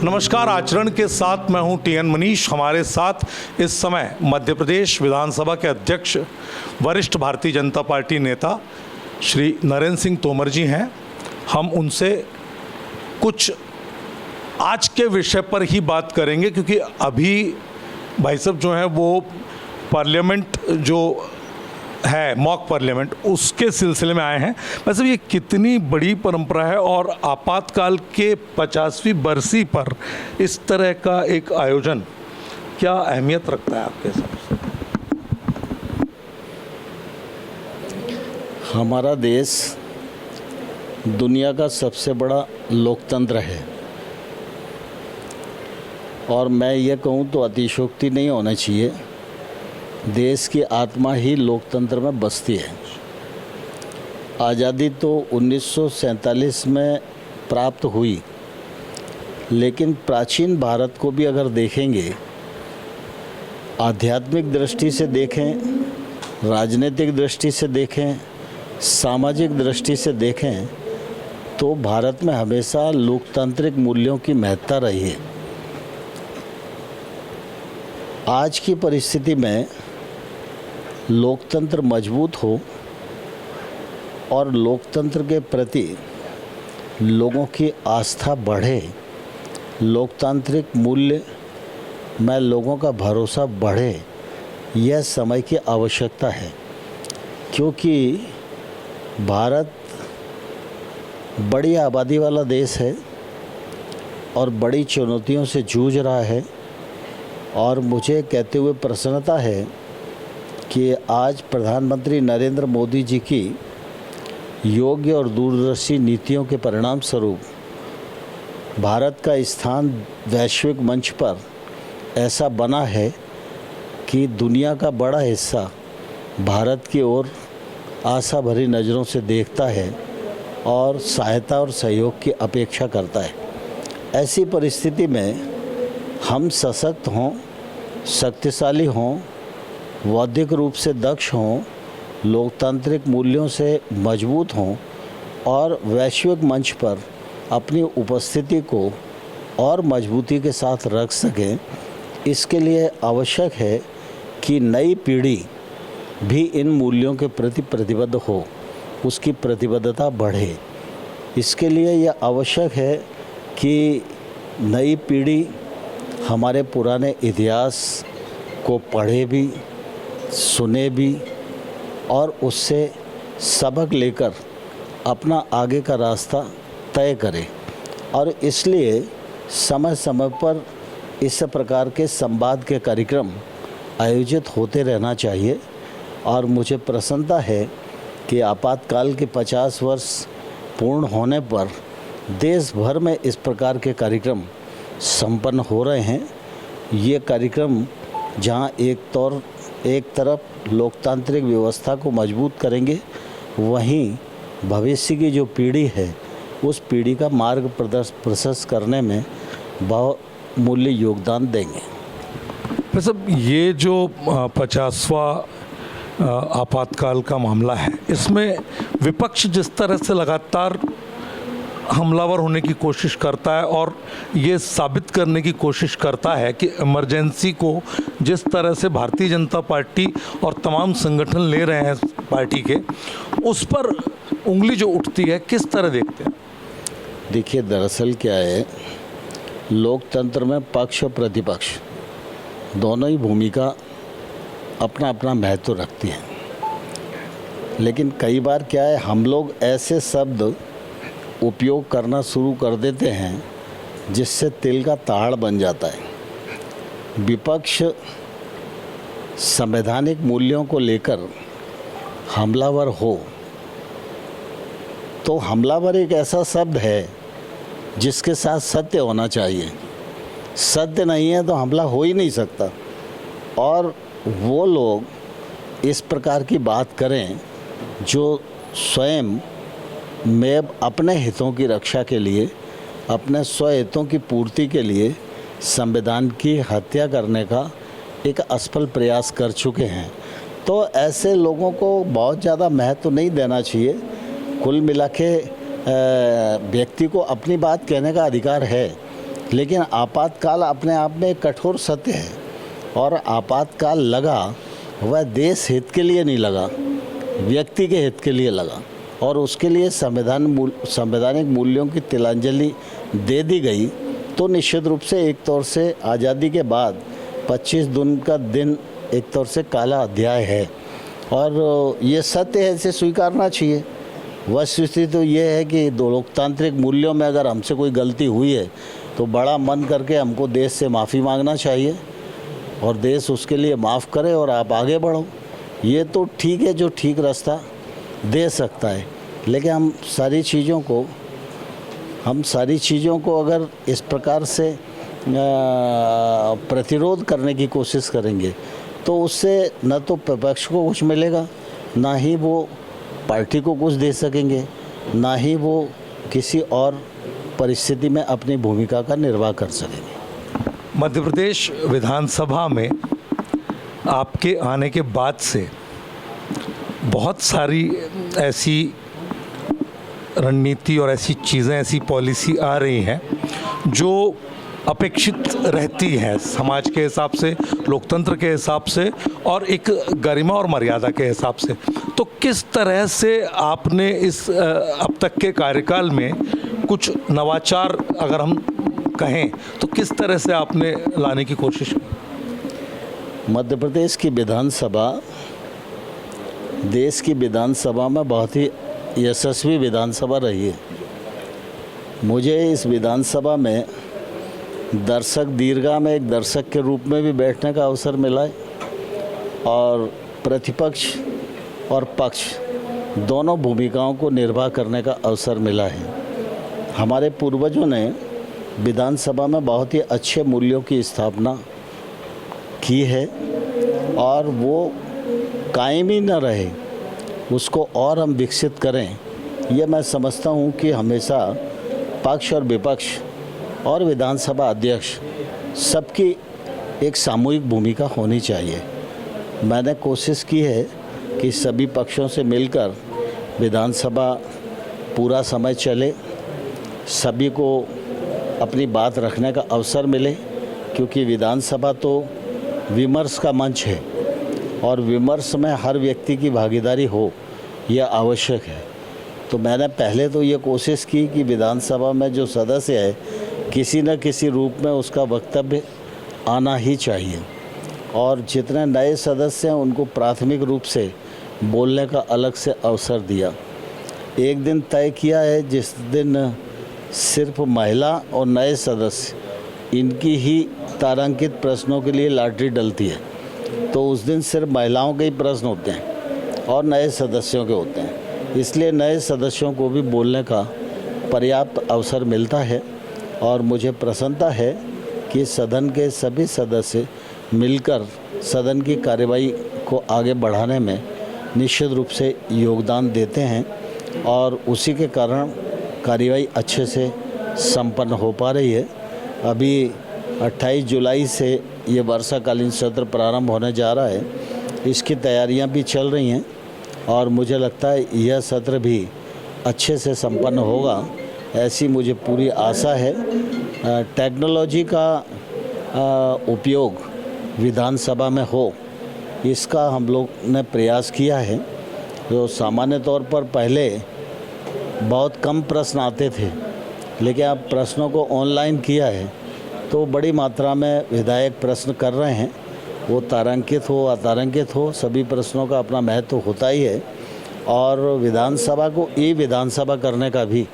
नमस्कार। आचरण के साथ मैं हूं टीएन मनीष। हमारे साथ इस समय मध्य प्रदेश विधानसभा के अध्यक्ष वरिष्ठ भारतीय जनता पार्टी नेता श्री नरेंद्र सिंह तोमर जी हैं। हम उनसे कुछ आज के विषय पर ही बात करेंगे, क्योंकि अभी भाई साहब जो हैं वो पार्लियामेंट जो है मॉक पार्लियामेंट उसके सिलसिले में आए हैं। वैसे ये कितनी बड़ी परंपरा है और आपातकाल के 50वीं बरसी पर इस तरह का एक आयोजन क्या अहमियत रखता है आपके हिसाब से? हमारा देश दुनिया का सबसे बड़ा लोकतंत्र है और मैं ये कहूँ तो अतिशयोक्ति नहीं होना चाहिए। देश की आत्मा ही लोकतंत्र में बसती है। आज़ादी तो 1947 में प्राप्त हुई, लेकिन प्राचीन भारत को भी अगर देखेंगे, आध्यात्मिक दृष्टि से देखें, राजनीतिक दृष्टि से देखें, सामाजिक दृष्टि से देखें, तो भारत में हमेशा लोकतांत्रिक मूल्यों की महत्ता रही है। आज की परिस्थिति में लोकतंत्र मजबूत हो और लोकतंत्र के प्रति लोगों की आस्था बढ़े, लोकतांत्रिक मूल्य में लोगों का भरोसा बढ़े, यह समय की आवश्यकता है। क्योंकि भारत बड़ी आबादी वाला देश है और बड़ी चुनौतियों से जूझ रहा है। और मुझे कहते हुए प्रसन्नता है कि आज प्रधानमंत्री नरेंद्र मोदी जी की योग्य और दूरदर्शी नीतियों के परिणाम स्वरूप भारत का स्थान वैश्विक मंच पर ऐसा बना है कि दुनिया का बड़ा हिस्सा भारत की ओर आशा भरी नज़रों से देखता है और सहायता और सहयोग की अपेक्षा करता है। ऐसी परिस्थिति में हम सशक्त हों, शक्तिशाली हों, बौद्धिक रूप से दक्ष हों, लोकतांत्रिक मूल्यों से मजबूत हों और वैश्विक मंच पर अपनी उपस्थिति को और मजबूती के साथ रख सकें, इसके लिए आवश्यक है कि नई पीढ़ी भी इन मूल्यों के प्रति प्रतिबद्ध हो, उसकी प्रतिबद्धता बढ़े। इसके लिए यह आवश्यक है कि नई पीढ़ी हमारे पुराने इतिहास को पढ़े भी, सुने भी और उससे सबक लेकर अपना आगे का रास्ता तय करे। और इसलिए समय समय पर इस प्रकार के संवाद के कार्यक्रम आयोजित होते रहना चाहिए। और मुझे प्रसन्नता है कि आपातकाल के 50 वर्ष पूर्ण होने पर देश भर में इस प्रकार के कार्यक्रम संपन्न हो रहे हैं। ये कार्यक्रम जहां एक तरफ लोकतांत्रिक व्यवस्था को मजबूत करेंगे, वहीं भविष्य की जो पीढ़ी है उस पीढ़ी का मार्ग प्रशस्त करने में बहुमूल्य योगदान देंगे। वैसे ये जो 50वां आपातकाल का मामला है, इसमें विपक्ष जिस तरह से लगातार हमलावर होने की कोशिश करता है और ये साबित करने की कोशिश करता है कि इमरजेंसी को जिस तरह से भारतीय जनता पार्टी और तमाम संगठन ले रहे हैं पार्टी के, उस पर उंगली जो उठती है, किस तरह देखते हैं? देखिए, दरअसल क्या है, लोकतंत्र में पक्ष और प्रतिपक्ष दोनों ही भूमिका अपना अपना महत्व रखती हैं। लेकिन कई बार क्या है, हम लोग ऐसे शब्द उपयोग करना शुरू कर देते हैं जिससे तिल का ताड़ बन जाता है। विपक्ष संवैधानिक मूल्यों को लेकर हमलावर हो तो हमलावर एक ऐसा शब्द है जिसके साथ सत्य होना चाहिए। सत्य नहीं है तो हमला हो ही नहीं सकता। और वो लोग इस प्रकार की बात करें जो स्वयं में अपने हितों की रक्षा के लिए, अपने स्वहितों की पूर्ति के लिए संविधान की हत्या करने का एक असफल प्रयास कर चुके हैं। तो ऐसे लोगों को बहुत ज़्यादा महत्व नहीं देना चाहिए। कुल मिला के व्यक्ति को अपनी बात कहने का अधिकार है, लेकिन आपातकाल अपने आप में एक कठोर सत्य है, और आपातकाल लगा वह देश हित के लिए नहीं लगा, व्यक्ति के हित के लिए लगा, और उसके लिए संवैधानिक मूल्यों की तिलांजलि दे दी गई। तो निश्चित रूप से एक तौर से आज़ादी के बाद 25 जून का दिन एक तौर से काला अध्याय है, और ये सत्य है, इसे स्वीकारना चाहिए। वस्तुस्थिति तो ये है कि लोकतांत्रिक मूल्यों में अगर हमसे कोई गलती हुई है तो बड़ा मन करके हमको देश से माफ़ी मांगना चाहिए, और देश उसके लिए माफ़ करे और आप आगे बढ़ो। ये तो ठीक है जो ठीक रास्ता दे सकता है, लेकिन हम सारी चीज़ों को अगर इस प्रकार से प्रतिरोध करने की कोशिश करेंगे तो उससे न तो विपक्ष को कुछ मिलेगा, ना ही वो पार्टी को कुछ दे सकेंगे, ना ही वो किसी और परिस्थिति में अपनी भूमिका का निर्वाह कर सकेंगे। मध्य प्रदेश विधानसभा में आपके आने के बाद से बहुत सारी ऐसी रणनीति और ऐसी चीज़ें, ऐसी पॉलिसी आ रही हैं जो अपेक्षित रहती है समाज के हिसाब से, लोकतंत्र के हिसाब से और एक गरिमा और मर्यादा के हिसाब से। तो किस तरह से आपने इस अब तक के कार्यकाल में कुछ नवाचार अगर हम कहें तो किस तरह से आपने लाने की कोशिश की? मध्य प्रदेश की विधानसभा देश की विधानसभा में बहुत ही यशस्वी विधानसभा रही है। मुझे इस विधानसभा में दीर्घा में एक दर्शक के रूप में भी बैठने का अवसर मिला है, और प्रतिपक्ष और पक्ष दोनों भूमिकाओं को निर्वाह करने का अवसर मिला है। हमारे पूर्वजों ने विधानसभा में बहुत ही अच्छे मूल्यों की स्थापना की है, और वो कायम ही न रहे, उसको और हम विकसित करें, ये मैं समझता हूँ कि हमेशा पक्ष और विपक्ष और विधानसभा अध्यक्ष सबकी एक सामूहिक भूमिका होनी चाहिए। मैंने कोशिश की है कि सभी पक्षों से मिलकर विधानसभा पूरा समय चले, सभी को अपनी बात रखने का अवसर मिले, क्योंकि विधानसभा तो विमर्श का मंच है, और विमर्श में हर व्यक्ति की भागीदारी हो यह आवश्यक है। तो मैंने पहले तो ये कोशिश की कि विधानसभा में जो सदस्य है किसी न किसी रूप में उसका वक्तव्य आना ही चाहिए, और जितने नए सदस्य हैं उनको प्राथमिक रूप से बोलने का अलग से अवसर दिया। एक दिन तय किया है जिस दिन सिर्फ महिला और नए सदस्य इनकी ही तारांकित प्रश्नों के लिए लॉटरी डलती है, तो उस दिन सिर्फ महिलाओं के ही प्रश्न होते हैं और नए सदस्यों के होते हैं। इसलिए नए सदस्यों को भी बोलने का पर्याप्त अवसर मिलता है, और मुझे प्रसन्नता है कि सदन के सभी सदस्य मिलकर सदन की कार्यवाही को आगे बढ़ाने में निश्चित रूप से योगदान देते हैं, और उसी के कारण कार्यवाही अच्छे से संपन्न हो पा रही है। अभी 28 जुलाई से ये वर्षाकालीन सत्र प्रारंभ होने जा रहा है, इसकी तैयारियां भी चल रही हैं, और मुझे लगता है यह सत्र भी अच्छे से संपन्न होगा, ऐसी मुझे पूरी आशा है। टेक्नोलॉजी का उपयोग विधानसभा में हो, इसका हम लोग ने प्रयास किया है। जो सामान्य तौर पर पहले बहुत कम प्रश्न आते थे, लेकिन अब प्रश्नों को ऑनलाइन किया है, तो बड़ी मात्रा में विधायक प्रश्न कर रहे हैं। वो तारांकित हो अतारांकित हो, सभी प्रश्नों का अपना महत्व होता ही है, और विधानसभा को विधानसभा करने का भी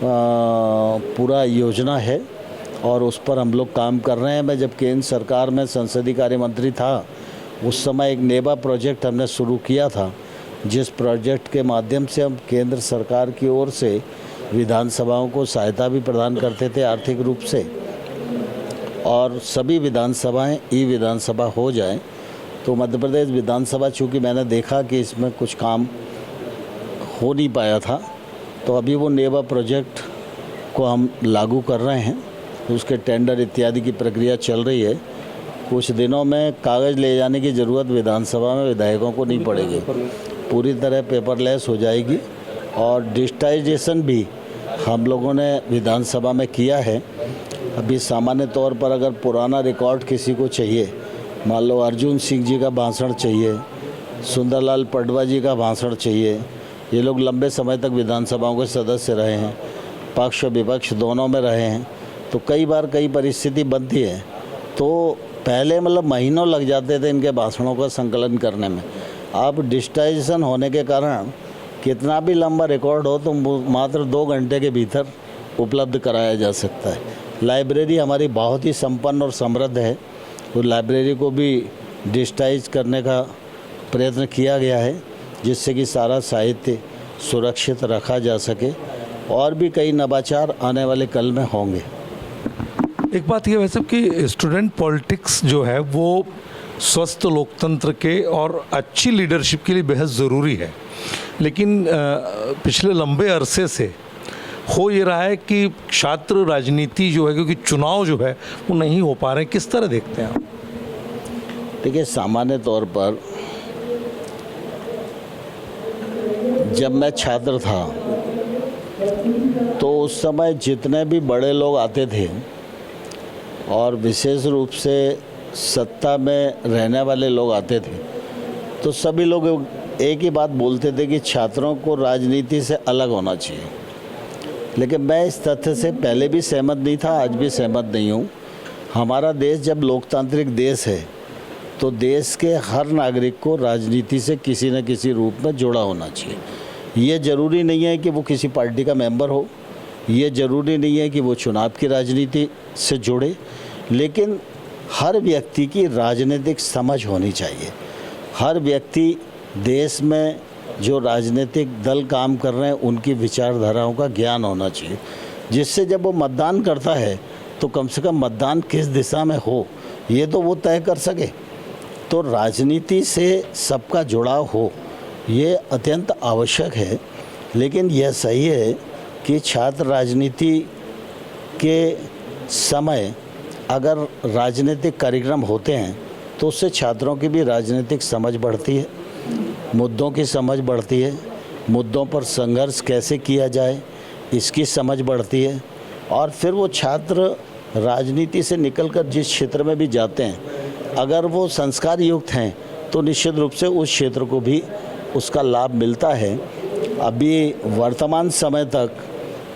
पूरा योजना है, और उस पर हम लोग काम कर रहे हैं। मैं जब केंद्र सरकार में संसदीय कार्य मंत्री था, उस समय एक नेबा प्रोजेक्ट हमने शुरू किया था, जिस प्रोजेक्ट के माध्यम से हम केंद्र सरकार की ओर से विधानसभाओं को सहायता भी प्रदान करते थे आर्थिक रूप से, और सभी विधानसभाएं विधानसभा हो जाए। तो मध्य प्रदेश विधानसभा, चूँकि मैंने देखा कि इसमें कुछ काम हो नहीं पाया था, तो अभी वो नेबा प्रोजेक्ट को हम लागू कर रहे हैं। उसके टेंडर इत्यादि की प्रक्रिया चल रही है। कुछ दिनों में कागज़ ले जाने की ज़रूरत विधानसभा में विधायकों को नहीं पड़ेगी, पूरी तरह पेपरलेस हो जाएगी, और डिजिटाइजेशन भी हम लोगों ने विधानसभा में किया है। अभी सामान्य तौर पर अगर पुराना रिकॉर्ड किसी को चाहिए, मान लो अर्जुन सिंह जी का भाषण चाहिए, सुंदरलाल पटवा जी का भाषण चाहिए, ये लोग लंबे समय तक विधानसभाओं के सदस्य रहे हैं, पक्ष और विपक्ष दोनों में रहे हैं, तो कई बार कई परिस्थिति बनती है, तो पहले मतलब महीनों लग जाते थे इनके भाषणों का संकलन करने में। अब डिजिटाइजेशन होने के कारण कितना भी लंबा रिकॉर्ड हो तो मात्र 2 घंटे के भीतर उपलब्ध कराया जा सकता है। लाइब्रेरी हमारी बहुत ही संपन्न और समृद्ध है, तो लाइब्रेरी को भी डिजिटाइज करने का प्रयत्न किया गया है, जिससे कि सारा साहित्य सुरक्षित रखा जा सके, और भी कई नवाचार आने वाले कल में होंगे। एक बात ये वैसे कि स्टूडेंट पॉलिटिक्स जो है वो स्वस्थ लोकतंत्र के और अच्छी लीडरशिप के लिए बेहद ज़रूरी है, लेकिन पिछले लंबे अरसे से हो ये रहा है कि छात्र राजनीति जो है, क्योंकि चुनाव जो है वो नहीं हो पा रहे हैं, किस तरह देखते हैं आप? देखिए, सामान्य तौर पर जब मैं छात्र था तो उस समय जितने भी बड़े लोग आते थे और विशेष रूप से सत्ता में रहने वाले लोग आते थे, तो सभी लोग एक ही बात बोलते थे कि छात्रों को राजनीति से अलग होना चाहिए। लेकिन मैं इस तथ्य से पहले भी सहमत नहीं था, आज भी सहमत नहीं हूँ। हमारा देश जब लोकतांत्रिक देश है तो देश के हर नागरिक को राजनीति से किसी न किसी रूप में जुड़ा होना चाहिए। ये ज़रूरी नहीं है कि वो किसी पार्टी का मेंबर हो, ये ज़रूरी नहीं है कि वो चुनाव की राजनीति से जुड़े, लेकिन हर व्यक्ति की राजनीतिक समझ होनी चाहिए। हर व्यक्ति देश में जो राजनीतिक दल काम कर रहे हैं उनकी विचारधाराओं का ज्ञान होना चाहिए, जिससे जब वो मतदान करता है तो कम से कम मतदान किस दिशा में हो ये तो वो तय कर सके। तो राजनीति से सबका जुड़ाव हो ये अत्यंत आवश्यक है। लेकिन यह सही है कि छात्र राजनीति के समय अगर राजनीतिक कार्यक्रम होते हैं तो उससे छात्रों की भी राजनीतिक समझ बढ़ती है, मुद्दों की समझ बढ़ती है, मुद्दों पर संघर्ष कैसे किया जाए इसकी समझ बढ़ती है, और फिर वो छात्र राजनीति से निकलकर जिस क्षेत्र में भी जाते हैं अगर वो संस्कार युक्त हैं तो निश्चित रूप से उस क्षेत्र को भी उसका लाभ मिलता है। अभी वर्तमान समय तक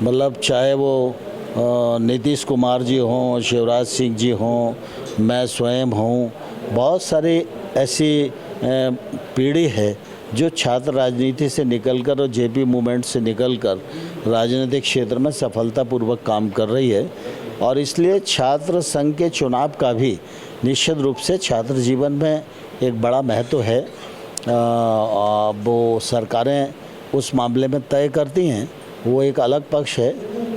मतलब चाहे वो नीतीश कुमार जी हों, शिवराज सिंह जी हों, मैं स्वयं हूँ, बहुत सारी ऐसी पीढ़ी है जो छात्र राजनीति से निकलकर और जेपी मूवमेंट से निकलकर राजनीतिक क्षेत्र में सफलतापूर्वक काम कर रही है। और इसलिए छात्र संघ के चुनाव का भी निश्चित रूप से छात्र जीवन में एक बड़ा महत्व है। वो सरकारें उस मामले में तय करती हैं, वो एक अलग पक्ष है,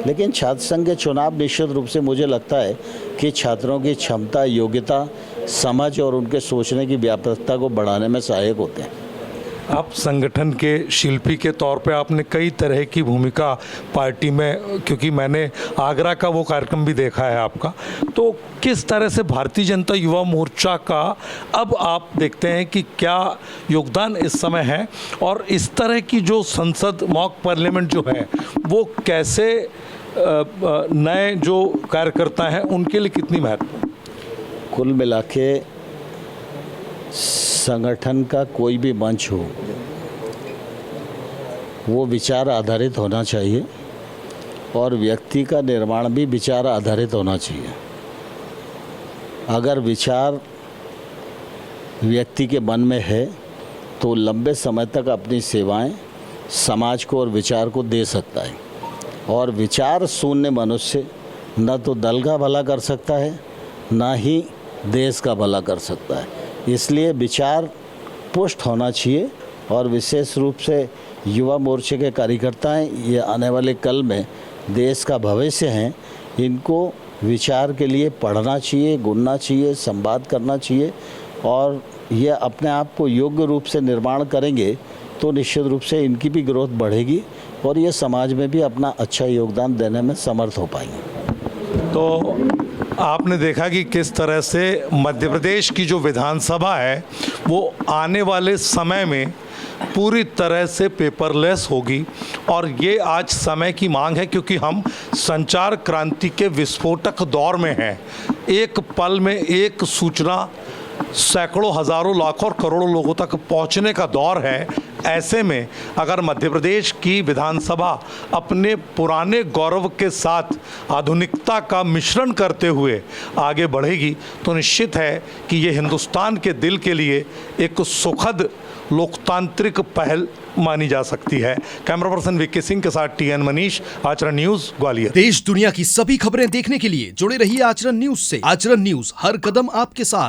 लेकिन छात्र संघ के चुनाव निश्चित रूप से मुझे लगता है कि छात्रों की क्षमता, योग्यता, समझ और उनके सोचने की व्यापकता को बढ़ाने में सहायक होते हैं। आप संगठन के शिल्पी के तौर पे आपने कई तरह की भूमिका पार्टी में, क्योंकि मैंने आगरा का वो कार्यक्रम भी देखा है आपका, तो किस तरह से भारतीय जनता युवा मोर्चा का अब आप देखते हैं कि क्या योगदान इस समय है, और इस तरह की जो संसद मॉक पार्लियामेंट जो है वो कैसे नए जो कार्यकर्ता हैं उनके लिए कितनी महत्व? कुल मिला के संगठन का कोई भी मंच हो वो विचार आधारित होना चाहिए और व्यक्ति का निर्माण भी विचार आधारित होना चाहिए। अगर विचार व्यक्ति के मन में है तो लंबे समय तक अपनी सेवाएं समाज को और विचार को दे सकता है, और विचार शून्य मनुष्य न तो दल का भला कर सकता है न ही देश का भला कर सकता है। इसलिए विचार पुष्ट होना चाहिए, और विशेष रूप से युवा मोर्चे के कार्यकर्ता हैं, ये आने वाले कल में देश का भविष्य हैं, इनको विचार के लिए पढ़ना चाहिए, गुनना चाहिए, संवाद करना चाहिए, और ये अपने आप को योग्य रूप से निर्माण करेंगे तो निश्चित रूप से इनकी भी ग्रोथ बढ़ेगी और ये समाज में भी अपना अच्छा योगदान देने में समर्थ हो पाएंगे। तो आपने देखा कि किस तरह से मध्य प्रदेश की जो विधानसभा है वो आने वाले समय में पूरी तरह से पेपरलेस होगी। और ये आज समय की मांग है, क्योंकि हम संचार क्रांति के विस्फोटक दौर में हैं। एक पल में एक सूचना सैकड़ों, हजारों, लाखों और करोड़ों लोगों तक पहुंचने का दौर है। ऐसे में अगर मध्य प्रदेश की विधानसभा अपने पुराने गौरव के साथ आधुनिकता का मिश्रण करते हुए आगे बढ़ेगी तो निश्चित है कि ये हिंदुस्तान के दिल के लिए एक सुखद लोकतांत्रिक पहल मानी जा सकती है। कैमरा पर्सन विक्की सिंह के साथ टीएन मनीष, आचरण न्यूज, ग्वालियर। देश दुनिया की सभी खबरें देखने के लिए जुड़े रहिए आचरण न्यूज से। आचरण न्यूज, हर कदम आपके साथ।